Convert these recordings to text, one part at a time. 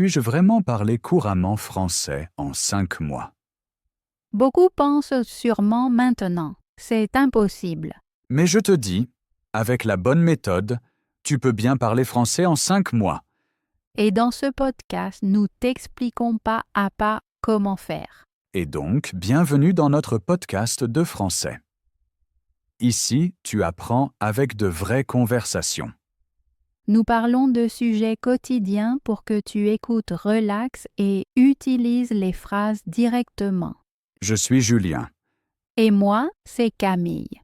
puis-je vraiment parler couramment français en 5 mois? Beaucoup pensent sûrement maintenant. C'est impossible. Mais je te dis, avec la bonne méthode, tu peux bien parler français en 5 mois. Et dans ce podcast, nous t'expliquons pas à pas comment faire. Et donc, bienvenue dans notre podcast de français. Ici, tu apprends avec de vraies conversations. Nous parlons de sujets quotidiens pour que tu écoutes relax et utilises les phrases directement. Je suis Julien. Et moi, c'est Camille.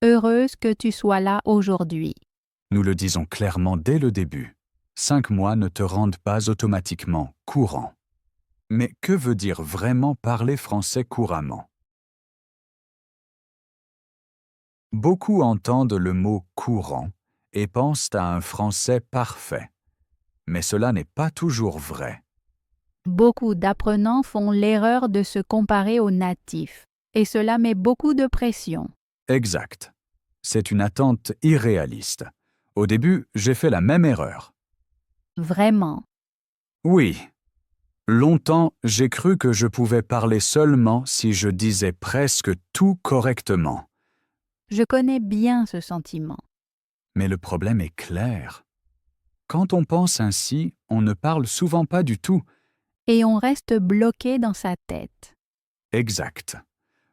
Heureuse que tu sois là aujourd'hui. Nous le disons clairement dès le début. 5 mois ne te rendent pas automatiquement courant. Mais que veut dire vraiment parler français couramment? Beaucoup entendent le mot « courant » et pensent à un français parfait. Mais cela n'est pas toujours vrai. Beaucoup d'apprenants font l'erreur de se comparer aux natifs, et cela met beaucoup de pression. Exact. C'est une attente irréaliste. Au début, j'ai fait la même erreur. Vraiment. Oui. Longtemps, j'ai cru que je pouvais parler seulement si je disais presque tout correctement. Je connais bien ce sentiment. Mais le problème est clair. Quand on pense ainsi, on ne parle souvent pas du tout. Et on reste bloqué dans sa tête. Exact.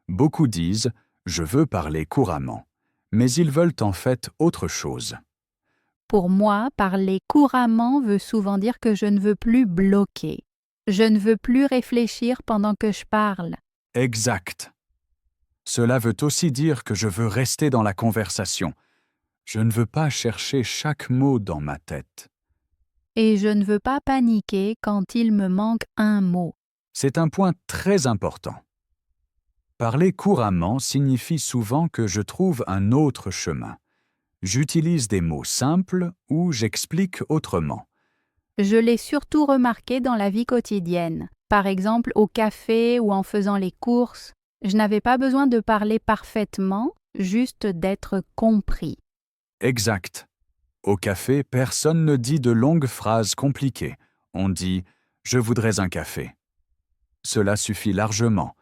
Beaucoup disent « je veux parler couramment », mais ils veulent en fait autre chose. Pour moi, parler couramment veut souvent dire que je ne veux plus bloquer. Je ne veux plus réfléchir pendant que je parle. Exact. Cela veut aussi dire que je veux rester dans la conversation. Je ne veux pas chercher chaque mot dans ma tête. Et je ne veux pas paniquer quand il me manque un mot. C'est un point très important. Parler couramment signifie souvent que je trouve un autre chemin. J'utilise des mots simples ou j'explique autrement. Je l'ai surtout remarqué dans la vie quotidienne. Par exemple, au café ou en faisant les courses. Je n'avais pas besoin de parler parfaitement, juste d'être compris. Exact. Au café, personne ne dit de longues phrases compliquées. On dit « je voudrais un café ». Cela suffit largement.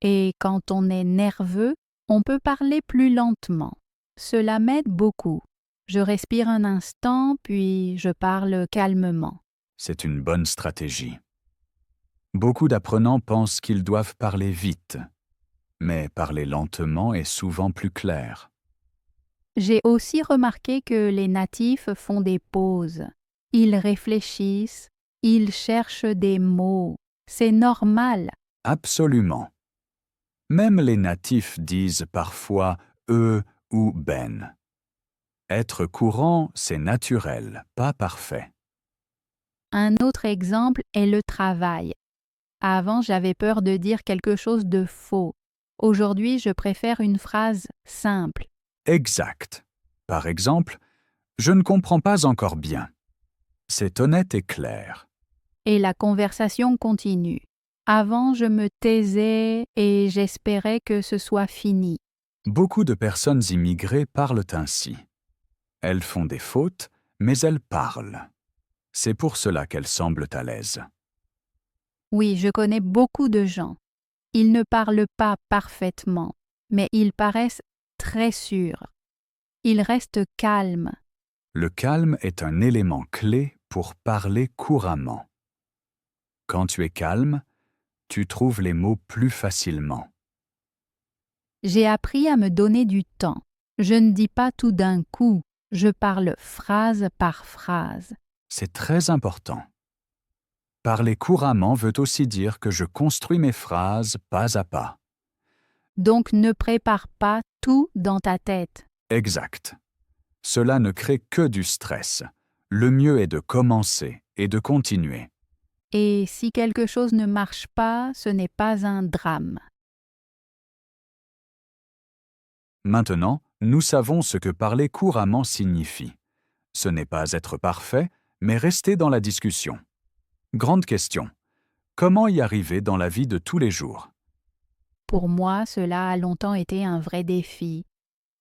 Et quand on est nerveux, on peut parler plus lentement. Cela m'aide beaucoup. Je respire un instant, puis je parle calmement. C'est une bonne stratégie. Beaucoup d'apprenants pensent qu'ils doivent parler vite, mais parler lentement est souvent plus clair. J'ai aussi remarqué que les natifs font des pauses. Ils réfléchissent, ils cherchent des mots. C'est normal. Absolument. Même les natifs disent parfois « eux » ou « ben ». Être courant, c'est naturel, pas parfait. Un autre exemple est le travail. Avant, j'avais peur de dire quelque chose de faux. Aujourd'hui, je préfère une phrase simple. Exact. Par exemple, « je ne comprends pas encore bien ». C'est honnête et clair. Et la conversation continue. Avant, je me taisais et j'espérais que ce soit fini. Beaucoup de personnes immigrées parlent ainsi. Elles font des fautes, mais elles parlent. C'est pour cela qu'elles semblent à l'aise. Oui, je connais beaucoup de gens. Ils ne parlent pas parfaitement, mais ils paraissent très sûrs. Ils restent calmes. Le calme est un élément clé pour parler couramment. Quand tu es calme, tu trouves les mots plus facilement. J'ai appris à me donner du temps. Je ne dis pas tout d'un coup, je parle phrase par phrase. C'est très important. Parler couramment veut aussi dire que je construis mes phrases pas à pas. Donc ne prépare pas tout dans ta tête. Exact. Cela ne crée que du stress. Le mieux est de commencer et de continuer. Et si quelque chose ne marche pas, ce n'est pas un drame. Maintenant, nous savons ce que parler couramment signifie. Ce n'est pas être parfait, mais rester dans la discussion. Grande question. Comment y arriver dans la vie de tous les jours? Pour moi, cela a longtemps été un vrai défi.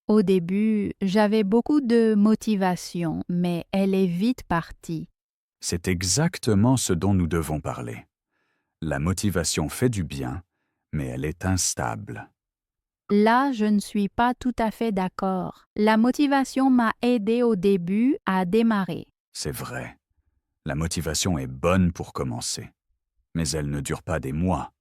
Au début, j'avais beaucoup de motivation, mais elle est vite partie. C'est exactement ce dont nous devons parler. La motivation fait du bien, mais elle est instable. Là, je ne suis pas tout à fait d'accord. La motivation m'a aidé au début à démarrer. C'est vrai. La motivation est bonne pour commencer. Mais elle ne dure pas des mois.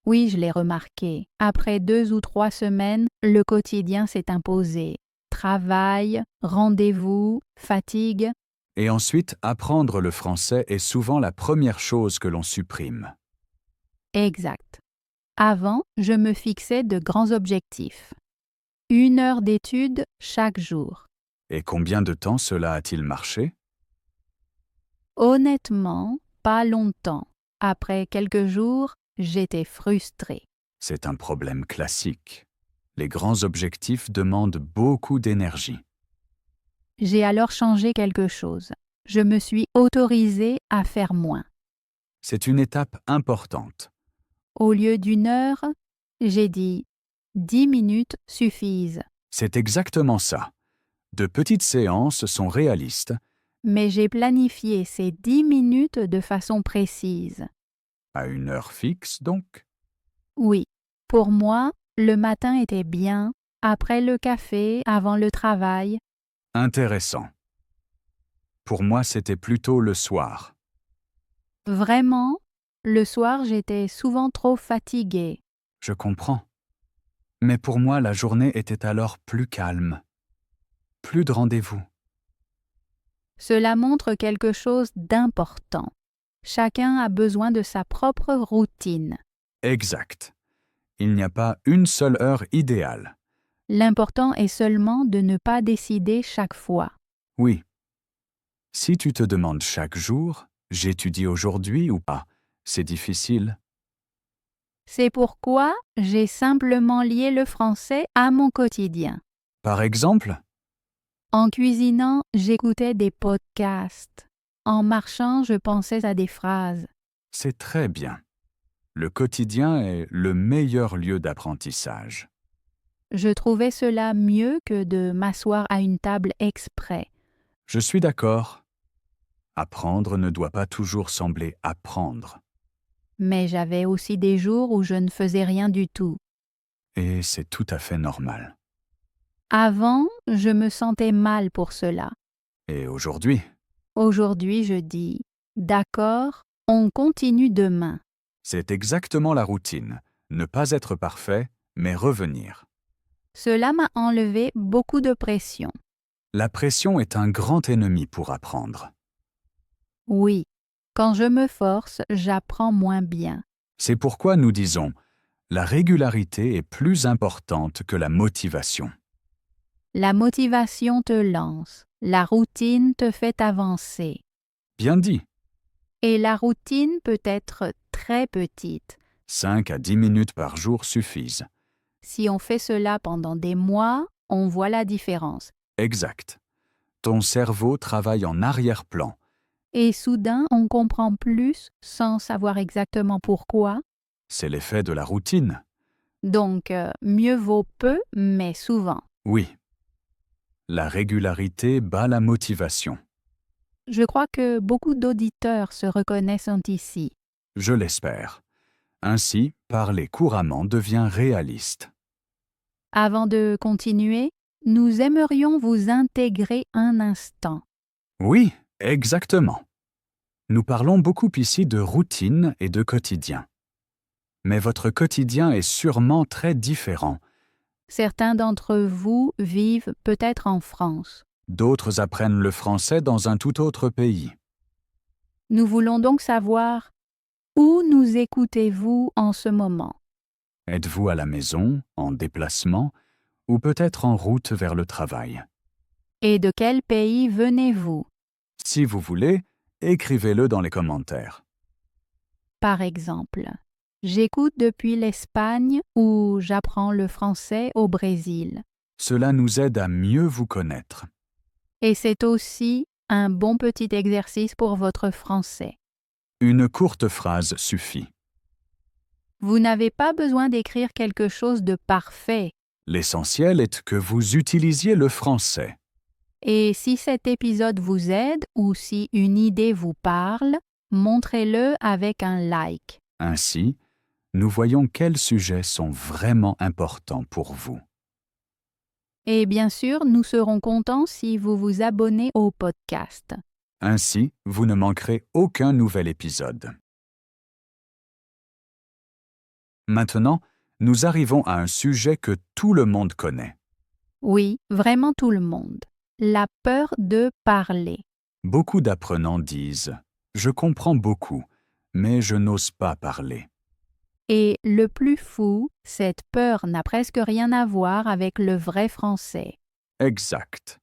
Oui, je l'ai remarqué. Après 2 ou 3 semaines, le quotidien s'est imposé. Travail, rendez-vous, fatigue. Et ensuite, apprendre le français est souvent la première chose que l'on supprime. Exact. Avant, je me fixais de grands objectifs. 1 heure d'études chaque jour. Et combien de temps cela a-t-il marché? Honnêtement, pas longtemps. Après quelques jours, j'étais frustrée. C'est un problème classique. Les grands objectifs demandent beaucoup d'énergie. J'ai alors changé quelque chose. Je me suis autorisée à faire moins. C'est une étape importante. Au lieu d'1 heure, j'ai dit 10 minutes suffisent. C'est exactement ça. De petites séances sont réalistes. Mais j'ai planifié ces 10 minutes de façon précise. À une heure fixe, donc. Oui, pour moi, le matin était bien, après le café, avant le travail. Intéressant. Pour moi, c'était plutôt le soir. Vraiment, le soir, j'étais souvent trop fatiguée. Je comprends. Mais pour moi, la journée était alors plus calme. Plus de rendez-vous. Cela montre quelque chose d'important. Chacun a besoin de sa propre routine. Exact. Il n'y a pas une seule heure idéale. L'important est seulement de ne pas décider chaque fois. Oui. Si tu te demandes chaque jour, j'étudie aujourd'hui ou pas, c'est difficile. C'est pourquoi j'ai simplement lié le français à mon quotidien. Par exemple, En cuisinant, j'écoutais des podcasts. En marchant, je pensais à des phrases. c'est très bien. Le quotidien est le meilleur lieu d'apprentissage. Je trouvais cela mieux que de m'asseoir à une table exprès. Je suis d'accord. Apprendre ne doit pas toujours sembler apprendre. Mais j'avais aussi des jours où je ne faisais rien du tout. Et c'est tout à fait normal. Avant, je me sentais mal pour cela. Et aujourd'hui, Aujourd'hui, je dis « D'accord, on continue demain ». c'est exactement la routine. Ne pas être parfait, mais revenir. Cela m'a enlevé beaucoup de pression. La pression est un grand ennemi pour apprendre. Oui, quand je me force, j'apprends moins bien. C'est pourquoi nous disons la régularité est plus importante que la motivation. La motivation te lance, la routine te fait avancer. Bien dit, Et la routine peut être très petite. 5 à 10 minutes par jour suffisent. Si on fait cela pendant des mois, on voit la différence. Exact. Ton cerveau travaille en arrière-plan. Et soudain, on comprend plus sans savoir exactement pourquoi. C'est l'effet de la routine. Donc, mieux vaut peu, mais souvent. Oui. La régularité bat la motivation. Je crois que beaucoup d'auditeurs se reconnaissent ici. Je l'espère. Ainsi, parler couramment devient réaliste. Avant de continuer, nous aimerions vous intégrer un instant. Oui, exactement. Nous parlons beaucoup ici de routine et de quotidien. Mais votre quotidien est sûrement très différent. Certains d'entre vous vivent peut-être en France. D'autres apprennent le français dans un tout autre pays. Nous voulons donc savoir où nous écoutez-vous en ce moment. Êtes-vous à la maison, en déplacement, ou peut-être en route vers le travail? Et de quel pays venez-vous? Si vous voulez, écrivez-le dans les commentaires. Par exemple, j'écoute depuis l'Espagne ou j'apprends le français au Brésil. Cela nous aide à mieux vous connaître. Et c'est aussi un bon petit exercice pour votre français. Une courte phrase suffit. Vous n'avez pas besoin d'écrire quelque chose de parfait. L'essentiel est que vous utilisiez le français. Et si cet épisode vous aide ou si une idée vous parle, montrez-le avec un like. Ainsi, nous voyons quels sujets sont vraiment importants pour vous. Et bien sûr, nous serons contents si vous vous abonnez au podcast. Ainsi, vous ne manquerez aucun nouvel épisode. Maintenant, nous arrivons à un sujet que tout le monde connaît. Oui, vraiment tout le monde. La peur de parler. Beaucoup d'apprenants disent « Je comprends beaucoup, mais je n'ose pas parler ». Et le plus fou, cette peur n'a presque rien à voir avec le vrai français. Exact.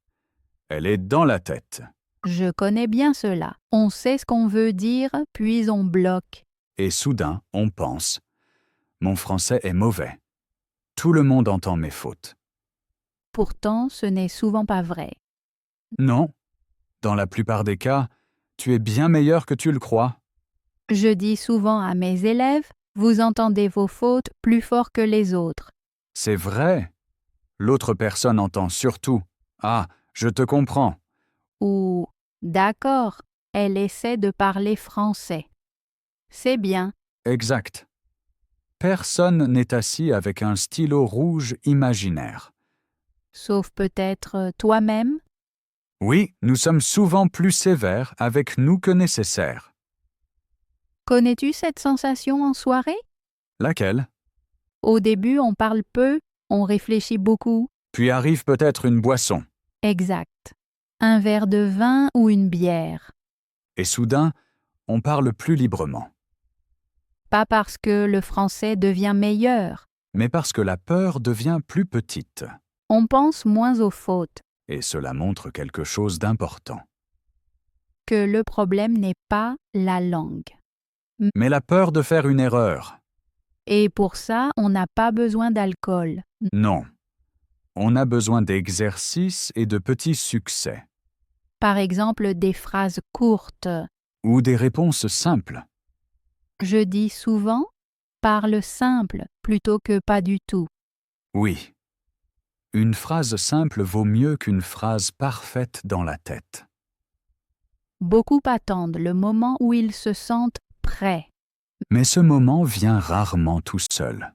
Elle est dans la tête. Je connais bien cela. On sait ce qu'on veut dire, puis on bloque. Et soudain, on pense « Mon français est mauvais. Tout le monde entend mes fautes. Pourtant, ce n'est souvent pas vrai. » Non, dans la plupart des cas, tu es bien meilleur que tu le crois. Je dis souvent à mes élèves, vous entendez vos fautes plus fort que les autres. C'est vrai. L'autre personne entend surtout « Ah, je te comprends ». Ou d'accord, elle essaie de parler français. C'est bien. Exact. Personne n'est assis avec un stylo rouge imaginaire. Sauf peut-être toi-même. Oui, nous sommes souvent plus sévères avec nous que nécessaire. Connais-tu cette sensation en soirée? Laquelle? Au début, on parle peu, on réfléchit beaucoup. Puis arrive peut-être une boisson. Exact. Un verre de vin ou une bière. Et soudain, on parle plus librement. Pas parce que le français devient meilleur. Mais parce que la peur devient plus petite. On pense moins aux fautes. Et cela montre quelque chose d'important. Que le problème n'est pas la langue. Mais la peur de faire une erreur. Et pour ça, on n'a pas besoin d'alcool. Non. On a besoin d'exercices et de petits succès. Par exemple, des phrases courtes. Ou des réponses simples. Je dis souvent, parle simple plutôt que pas du tout. Oui. Une phrase simple vaut mieux qu'une phrase parfaite dans la tête. Beaucoup attendent le moment où ils se sentent prêts. Mais ce moment vient rarement tout seul.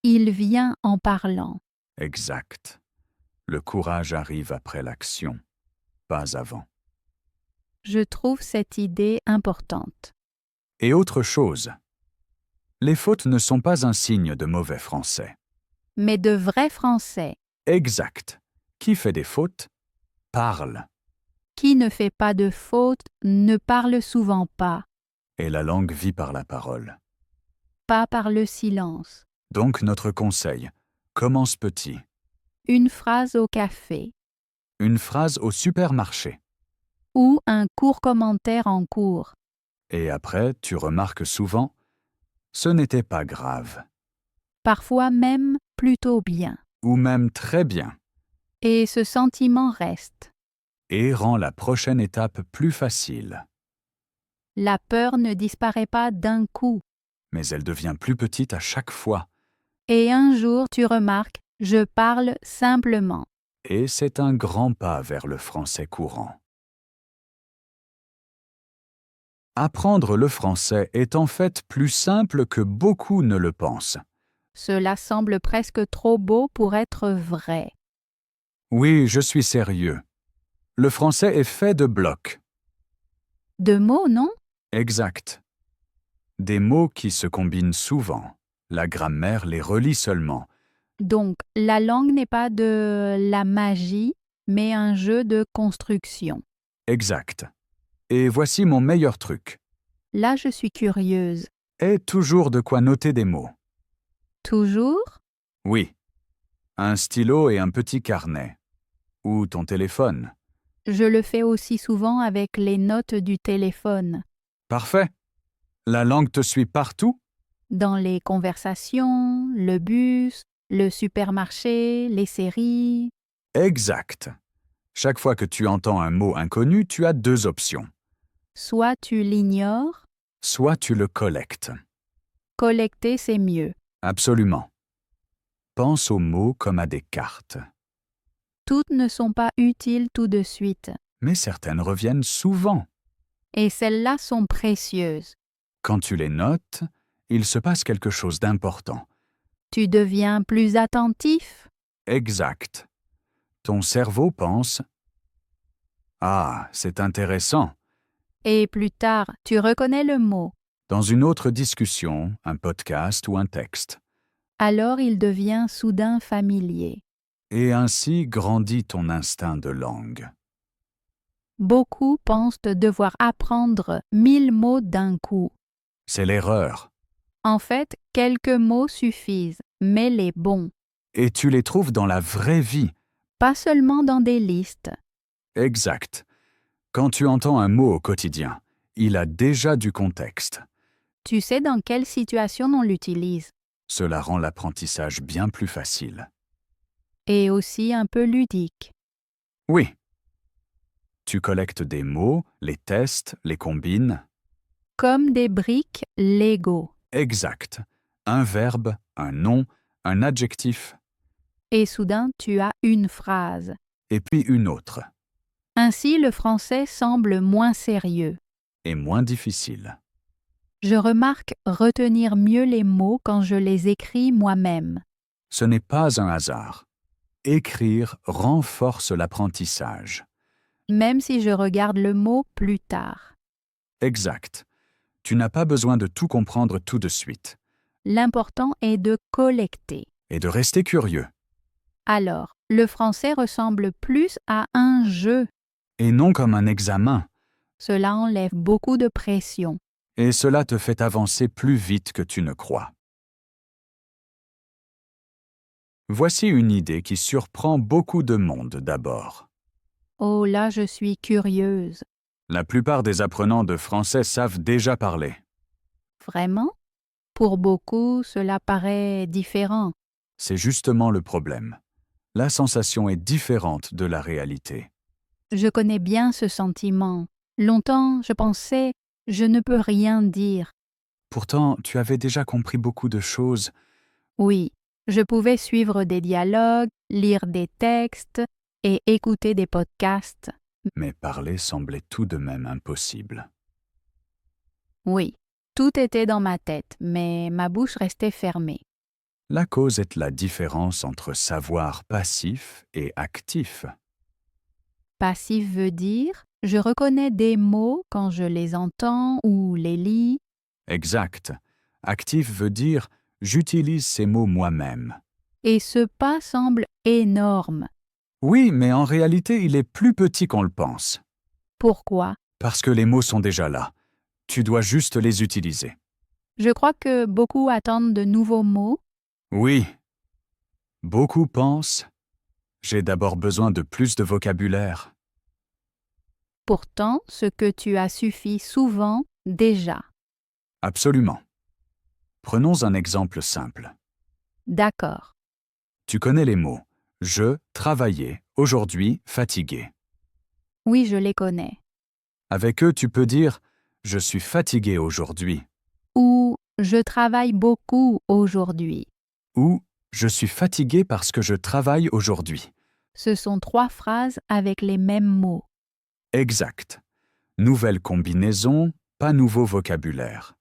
Il vient en parlant. Exact. Le courage arrive après l'action, pas avant. Je trouve cette idée importante. Et autre chose. Les fautes ne sont pas un signe de mauvais français. Mais de vrai français. Exact. Qui fait des fautes parle. Qui ne fait pas de faute ne parle souvent pas. Et la langue vit par la parole. Pas par le silence. Donc notre conseil, commence petit. Une phrase au café. Une phrase au supermarché. Ou un court commentaire en cours. Et après, tu remarques souvent, ce n'était pas grave. Parfois même plutôt bien. Ou même très bien. Et ce sentiment reste. Et rend la prochaine étape plus facile. La peur ne disparaît pas d'un coup. Mais elle devient plus petite à chaque fois. Et un jour tu remarques, je parle simplement. Et c'est un grand pas vers le français courant. Apprendre le français est en fait plus simple que beaucoup ne le pensent. Cela semble presque trop beau pour être vrai. Oui, je suis sérieux. Le français est fait de blocs. De mots, non? Exact. Des mots qui se combinent souvent. La grammaire les relie seulement. Donc, la langue n'est pas de la magie, mais un jeu de construction. Exact. Et voici mon meilleur truc. Là, je suis curieuse. Aie toujours de quoi noter des mots. Toujours? Oui. Un stylo et un petit carnet. Ou ton téléphone. Je le fais aussi souvent avec les notes du téléphone. Parfait. La langue te suit partout? Dans les conversations, le bus, le supermarché, les séries. Exact. Chaque fois que tu entends un mot inconnu, tu as deux options. Soit tu l'ignores, Soit tu le collectes. collecter c'est mieux. Absolument. Pense aux mots comme à des cartes. Toutes ne sont pas utiles tout de suite, mais certaines reviennent souvent. et celles-là sont précieuses. Quand tu les notes, il se passe quelque chose d'important. Tu deviens plus attentif, Exact. Ton cerveau pense « Ah, c'est intéressant ». et plus tard, tu reconnais le mot. Dans une autre discussion, un podcast ou un texte. Alors il devient soudain familier. Et ainsi grandit ton instinct de langue. Beaucoup pensent devoir apprendre 1000 mots d'un coup. C'est l'erreur. En fait, quelques mots suffisent, mais les bons, Et tu les trouves dans la vraie vie. pas seulement dans des listes. Exact. Quand tu entends un mot au quotidien, il a déjà du contexte. Tu sais dans quelle situation on l'utilise, Cela rend l'apprentissage bien plus facile. et aussi un peu ludique. Oui. Tu collectes des mots, les testes, les combines. Comme des briques Lego. Exact. Un verbe, un nom, un adjectif, Et soudain, tu as une phrase. et puis une autre, Ainsi, le français semble moins sérieux. et moins difficile. Je remarque retenir mieux les mots quand je les écris moi-même. Ce n'est pas un hasard. Écrire renforce l'apprentissage. Même si je regarde le mot plus tard. Exact. Tu n'as pas besoin de tout comprendre tout de suite, L'important est de collecter. et de rester curieux, Alors, le français ressemble plus à un jeu. et non comme un examen. Cela enlève beaucoup de pression. Et cela te fait avancer plus vite que tu ne crois. Voici une idée qui surprend beaucoup de monde d'abord. Oh là, je suis curieuse. La plupart des apprenants de français savent déjà parler. Vraiment? Pour beaucoup, cela paraît différent. C'est justement le problème. La sensation est différente de la réalité. Je connais bien ce sentiment. Longtemps, je pensais, je ne peux rien dire. Pourtant, tu avais déjà compris beaucoup de choses. Oui, je pouvais suivre des dialogues, lire des textes et écouter des podcasts. Mais parler semblait tout de même impossible. Oui, tout était dans ma tête, mais ma bouche restait fermée. La cause est la différence entre savoir passif et actif. Passif veut dire je reconnais des mots quand je les entends ou les lis. Exact. Actif veut dire j'utilise ces mots moi-même. Et ce pas semble énorme. Oui, mais en réalité, il est plus petit qu'on le pense. Pourquoi? Parce que les mots sont déjà là. Tu dois juste les utiliser. Je crois que beaucoup attendent de nouveaux mots. Oui. Beaucoup pensent j'ai d'abord besoin de plus de vocabulaire. Pourtant, ce que tu as suffit souvent déjà. Absolument. Prenons un exemple simple. D'accord. Tu connais les mots je, travaillais, aujourd'hui, fatigué. Oui, je les connais. Avec eux, tu peux dire je suis fatigué aujourd'hui Ou je travaille beaucoup aujourd'hui. ou je suis fatigué parce que je travaille aujourd'hui. Ce sont 3 phrases avec les mêmes mots. Exact. Nouvelle combinaison, pas nouveau vocabulaire.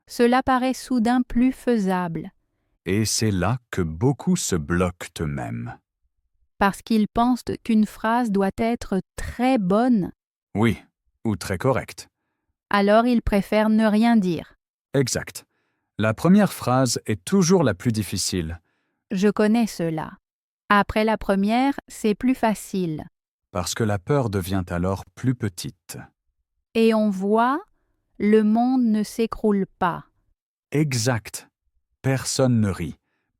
Cela paraît soudain plus faisable, Et c'est là que beaucoup se bloquent eux-mêmes. parce qu'ils pensent qu'une phrase doit être très bonne, Oui, ou très correct. alors ils préfèrent ne rien dire. Exact. La première phrase est toujours la plus difficile, Je connais cela. Après la première, c'est plus facile. parce que la peur devient alors plus petite. Et on voit, le monde ne s'écroule pas. Exact. Personne ne rit.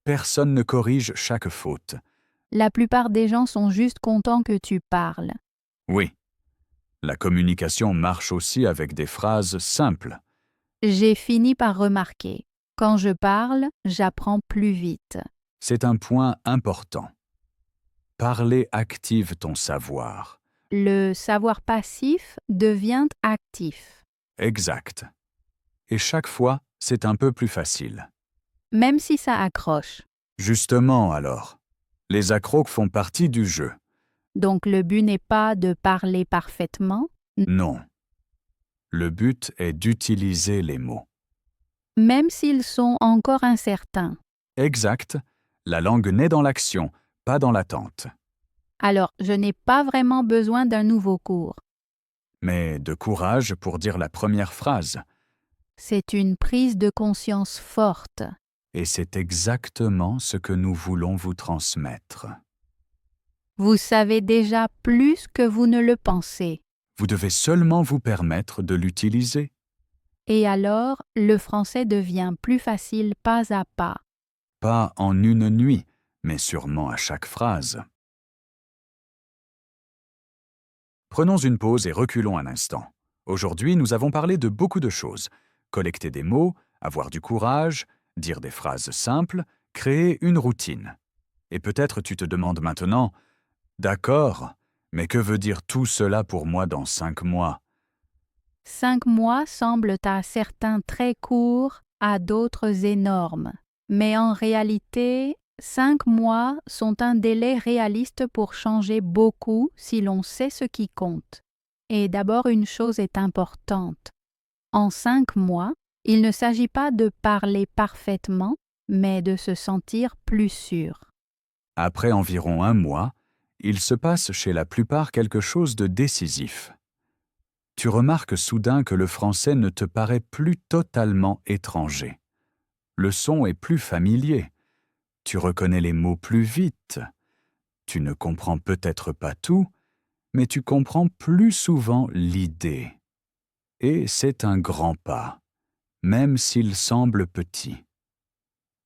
Personne ne corrige chaque faute. La plupart des gens sont juste contents que tu parles. Oui. La communication marche aussi avec des phrases simples. J'ai fini par remarquer, quand je parle, j'apprends plus vite. C'est un point important. Parler active ton savoir. Le savoir passif devient actif. Exact. Et chaque fois, c'est un peu plus facile. Même si ça accroche. Justement alors, les accrocs font partie du jeu. Donc le but n'est pas de parler parfaitement, Non. Le but est d'utiliser les mots. même s'ils sont encore incertains. Exact. La langue naît dans l'action, pas dans l'attente. Alors, je n'ai pas vraiment besoin d'un nouveau cours. Mais de courage pour dire la première phrase. C'est une prise de conscience forte. Et c'est exactement ce que nous voulons vous transmettre. Vous savez déjà plus que vous ne le pensez. Vous devez seulement vous permettre de l'utiliser. Et alors, le français devient plus facile pas à pas. Pas en une nuit, mais sûrement à chaque phrase. Prenons une pause et reculons un instant. Aujourd'hui, nous avons parlé de beaucoup de choses. Collecter des mots, avoir du courage, dire des phrases simples, créer une routine. Et peut-être tu te demandes maintenant, « D'accord, mais que veut dire tout cela pour moi dans 5 mois ?» 5 mois semblent à certains très courts, à d'autres énormes. Mais en réalité, 5 mois sont un délai réaliste pour changer beaucoup si l'on sait ce qui compte. Et d'abord, une chose est importante. En 5 mois, il ne s'agit pas de parler parfaitement, mais de se sentir plus sûr. Après environ 1 mois, il se passe chez la plupart quelque chose de décisif. Tu remarques soudain que le français ne te paraît plus totalement étranger. Le son est plus familier. Tu reconnais les mots plus vite. Tu ne comprends peut-être pas tout, mais tu comprends plus souvent l'idée. Et c'est un grand pas, même s'il semble petit.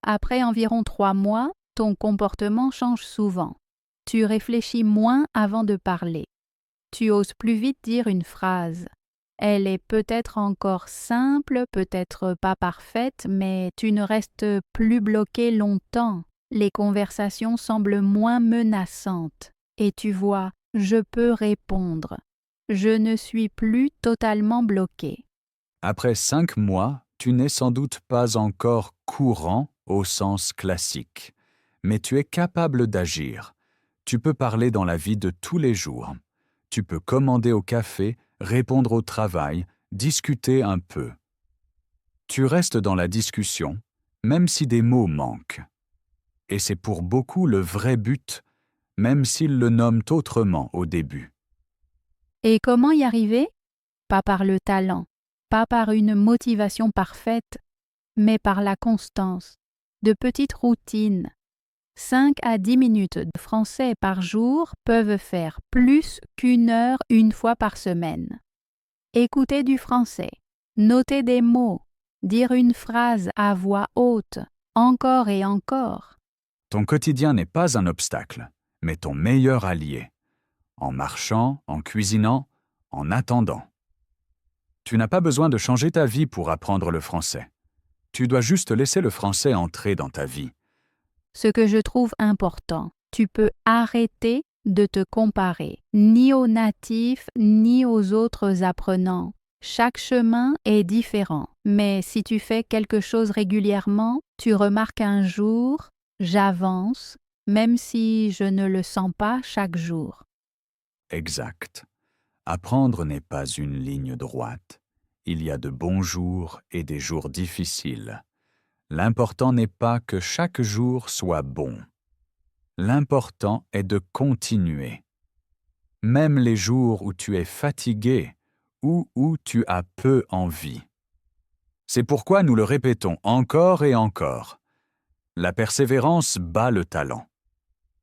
Après environ 3 mois, ton comportement change souvent. Tu réfléchis moins avant de parler. Tu oses plus vite dire une phrase. Elle est peut-être encore simple, peut-être pas parfaite, mais tu ne restes plus bloqué longtemps. Les conversations semblent moins menaçantes. Et tu vois, je peux répondre. Je ne suis plus totalement bloqué. Après 5 mois, tu n'es sans doute pas encore courant au sens classique, mais tu es capable d'agir. Tu peux parler dans la vie de tous les jours. Tu peux commander au café, répondre au travail, discuter un peu. Tu restes dans la discussion, même si des mots manquent. Et c'est pour beaucoup le vrai but, même s'ils le nomment autrement au début. Et comment y arriver? Pas par le talent, pas par une motivation parfaite, mais par la constance, de petites routines. 5 à 10 minutes de français par jour peuvent faire plus qu'1 heure une fois par semaine. Écouter du français, noter des mots, dire une phrase à voix haute, encore et encore. Ton quotidien n'est pas un obstacle, mais ton meilleur allié. En marchant, en cuisinant, en attendant. Tu n'as pas besoin de changer ta vie pour apprendre le français. Tu dois juste laisser le français entrer dans ta vie. Ce que je trouve important, tu peux arrêter de te comparer, ni aux natifs, ni aux autres apprenants. Chaque chemin est différent, mais si tu fais quelque chose régulièrement, tu remarques un jour, j'avance, même si je ne le sens pas chaque jour. Exact. Apprendre n'est pas une ligne droite. Il y a de bons jours et des jours difficiles. L'important n'est pas que chaque jour soit bon. L'important est de continuer. Même les jours où tu es fatigué ou où tu as peu envie. C'est pourquoi nous le répétons encore et encore. La persévérance bat le talent.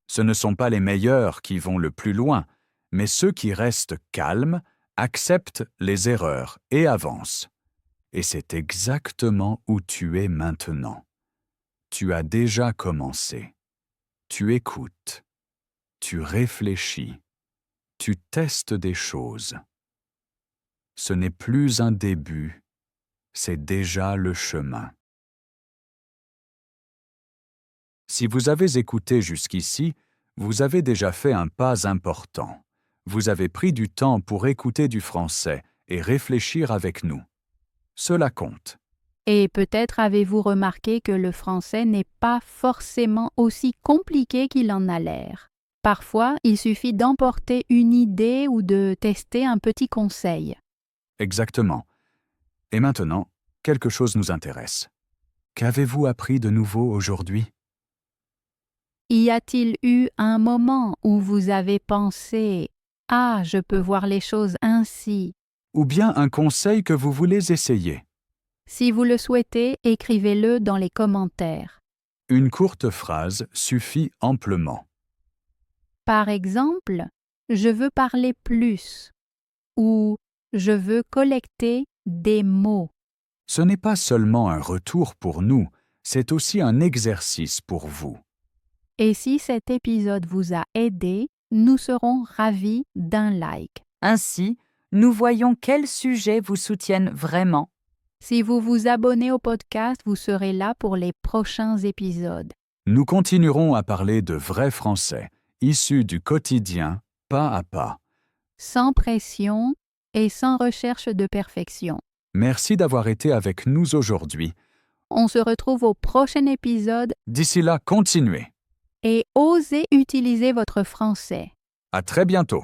Ce ne sont pas les meilleurs qui vont le plus loin, mais ceux qui restent calmes, acceptent les erreurs et avancent. Et c'est exactement où tu es maintenant. Tu as déjà commencé. Tu écoutes. Tu réfléchis. Tu testes des choses. Ce n'est plus un début, c'est déjà le chemin. Si vous avez écouté jusqu'ici, vous avez déjà fait un pas important. Vous avez pris du temps pour écouter du français et réfléchir avec nous. Cela compte. Et peut-être avez-vous remarqué que le français n'est pas forcément aussi compliqué qu'il en a l'air. Parfois, il suffit d'emporter une idée ou de tester un petit conseil. Exactement. Et maintenant, quelque chose nous intéresse. Qu'avez-vous appris de nouveau aujourd'hui? Y a-t-il eu un moment où vous avez pensé « Ah, je peux voir les choses ainsi ». Ou bien un conseil que vous voulez essayer? Si vous le souhaitez, écrivez-le dans les commentaires. Une courte phrase suffit amplement. Par exemple, « Je veux parler plus » ou « Je veux collecter des mots ». Ce n'est pas seulement un retour pour nous, c'est aussi un exercice pour vous. Et si cet épisode vous a aidé, nous serons ravis d'un like. Ainsi, nous voyons quels sujets vous soutiennent vraiment. Si vous vous abonnez au podcast, vous serez là pour les prochains épisodes. Nous continuerons à parler de vrai français, issu du quotidien, pas à pas. Sans pression et sans recherche de perfection. Merci d'avoir été avec nous aujourd'hui. On se retrouve au prochain épisode D'ici là, continuez. et osez utiliser votre français. À très bientôt.